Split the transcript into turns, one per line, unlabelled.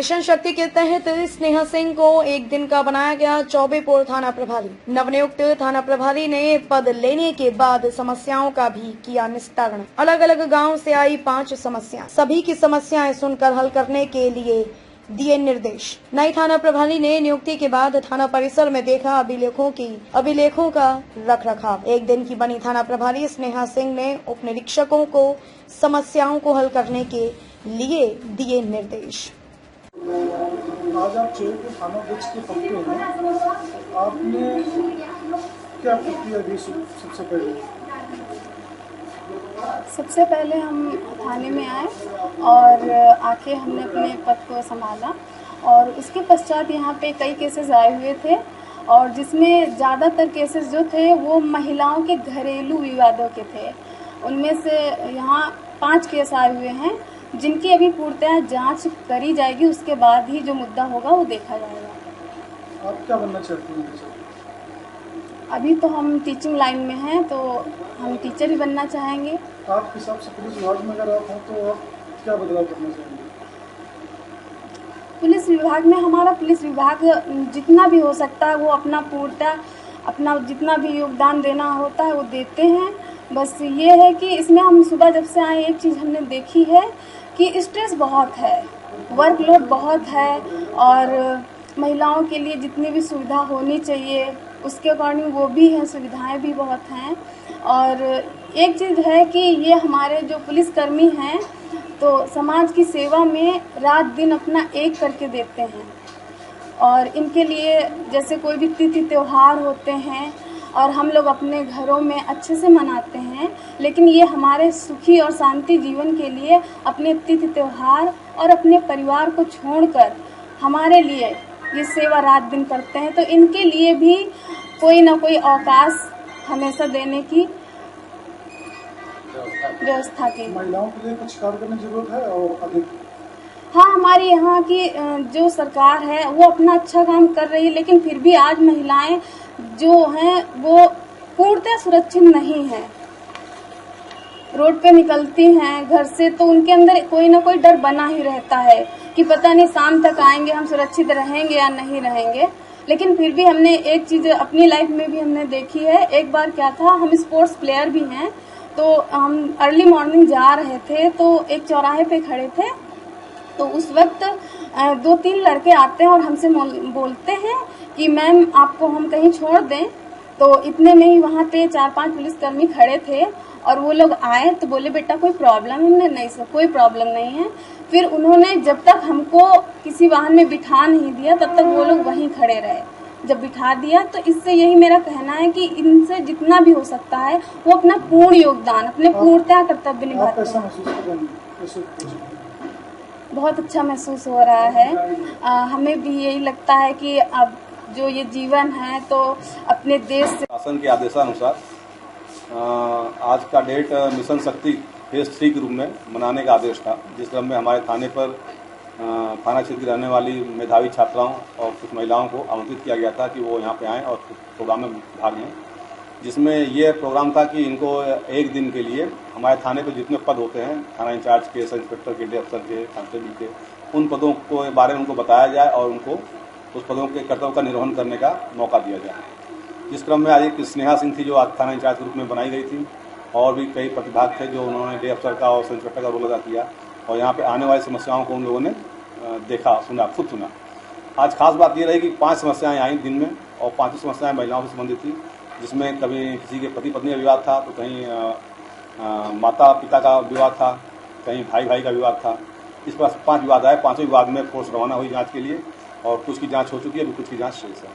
Mission शक्ति के तहत स्नेहा सिंह को एक दिन का बनाया गया चौबेपुर थाना प्रभारी। नवनियुक्त थाना प्रभारी ने पद लेने के बाद समस्याओं का भी किया निस्तारण। अलग अलग गांव से आई 5 समस्या, सभी की समस्याएं सुनकर हल करने के लिए दिए निर्देश। नई थाना प्रभारी ने नियुक्ति के बाद थाना परिसर में देखा अभिलेखों का रखरखाव। एक दिन की बनी थाना प्रभारी स्नेहा सिंह ने उप निरीक्षकों को समस्याओं को हल करने के लिए दिए निर्देश।
आज आप चौबेपुर थाना अध्यक्ष के पद पे हैं, आपने क्या प्रक्रिया दी?
सबसे पहले हम थाने में आए और आके हमने अपने पद को संभाला और उसके पश्चात यहाँ पे कई केसेस आए हुए थे और जिसमें ज़्यादातर केसेस जो थे वो महिलाओं के घरेलू विवादों के थे। उनमें से यहाँ 5 केस आए हुए हैं जिनकी अभी पूर्णतः जांच करी जाएगी, उसके बाद ही जो मुद्दा होगा वो देखा जाएगा।
आप क्या बनना चाहती हैं?
अभी तो हम टीचिंग लाइन में हैं, तो हम टीचर ही बनना चाहेंगे।
आपके हिसाब से पुलिस विभाग में अगर आप हों तो आप क्या बदलाव करना चाहेंगे?
पुलिस विभाग में हमारा पुलिस विभाग जितना भी हो सकता है वो अपना पूर्णतः अपना जितना भी योगदान देना होता है वो देते हैं। बस ये है कि इसमें हम सुबह जब से आए एक चीज़ हमने देखी है कि स्ट्रेस बहुत है, वर्कलोड बहुत है और महिलाओं के लिए जितनी भी सुविधा होनी चाहिए उसके अकॉर्डिंग वो भी हैं, सुविधाएं भी बहुत हैं। और एक चीज़ है कि ये हमारे जो पुलिसकर्मी हैं तो समाज की सेवा में रात दिन अपना एक करके देते हैं और इनके लिए जैसे कोई भी तिथि त्योहार होते हैं और हम लोग अपने घरों में अच्छे से मनाते हैं, लेकिन ये हमारे सुखी और शांति जीवन के लिए अपने तिथि त्योहार और अपने परिवार को छोड़कर हमारे लिए ये सेवा रात दिन करते हैं। तो इनके लिए भी कोई ना कोई अवकाश हमेशा देने की व्यवस्था की।
महिलाओं के लिए कुछ कार्य करने की जरूरत है और अधिक?
हाँ, हमारी यहाँ की जो सरकार है वो अपना अच्छा काम कर रही है, लेकिन फिर भी आज महिलाएं जो हैं वो पूर्णतः सुरक्षित नहीं हैं। रोड पे निकलती हैं घर से तो उनके अंदर कोई ना कोई डर बना ही रहता है कि पता नहीं शाम तक आएंगे, हम सुरक्षित रहेंगे या नहीं रहेंगे। लेकिन फिर भी हमने एक चीज़ अपनी लाइफ में भी हमने देखी है। एक बार क्या था, हम स्पोर्ट्स प्लेयर भी हैं, तो हम अर्ली मॉर्निंग जा रहे थे तो एक चौराहे पे खड़े थे, तो उस वक्त 2-3 लड़के आते हैं और हमसे बोलते हैं कि मैम आपको हम कहीं छोड़ दें। तो इतने में ही वहाँ पे 4-5 पुलिसकर्मी खड़े थे और वो लोग आए तो बोले बेटा कोई प्रॉब्लम है? हमने नहीं सर कोई प्रॉब्लम नहीं है। फिर उन्होंने जब तक हमको किसी वाहन में बिठा नहीं दिया तब तक वो लोग वहीं खड़े रहे। जब बिठा दिया तो इससे यही मेरा कहना है कि इनसे जितना भी हो सकता है वो अपना पूर्ण योगदान, अपने पूर्णतः कर्तव्य निभाते हैं। बहुत अच्छा महसूस हो रहा है। हमें भी यही लगता है कि अब जो ये जीवन है तो अपने देश से
शासन के आदेशानुसार आज का डेट मिशन शक्ति फेज 3 के रूप में मनाने का आदेश था, जिस क्रम में हमारे थाने पर थाना क्षेत्र की रहने वाली मेधावी छात्राओं और कुछ महिलाओं को आमंत्रित किया गया था कि वो यहाँ पे आएँ और प्रोग्राम में भाग लें, जिसमें ये प्रोग्राम था कि इनको एक दिन के लिए हमारे थाने पर जितने पद होते हैं, थाना इंचार्ज के, सब इंस्पेक्टर के, डे अफसर के, कांस्टेबल के, उन पदों के बारे में उनको बताया जाए और उनको उस पदों के कर्तव्य का निर्वहन करने का मौका दिया जाए। जिस क्रम में आज एक स्नेहा सिंह थी जो आज थाना इंचार्ज के रूप में बनाई गई थी, और भी कई प्रतिभाग थे जो उन्होंने डे अफसर का और सब इंस्पेक्टर का रोल अदा किया और यहाँ पे आने वाली समस्याओं को उन लोगों ने देखा, सुना, खुद सुना। आज खास बात ये रही कि 5 समस्याएं आई दिन में और 5 समस्याएं महिलाओं से संबंधित थी, जिसमें कभी किसी के पति पत्नी का विवाद था, तो कहीं माता पिता का विवाद था, कहीं भाई भाई का विवाद था। इस पर 5 विवाद आए। 5 विवाद में फोर्स रवाना हुई जांच के लिए और कुछ की जांच हो चुकी है, अभी कुछ की जांच शेष है।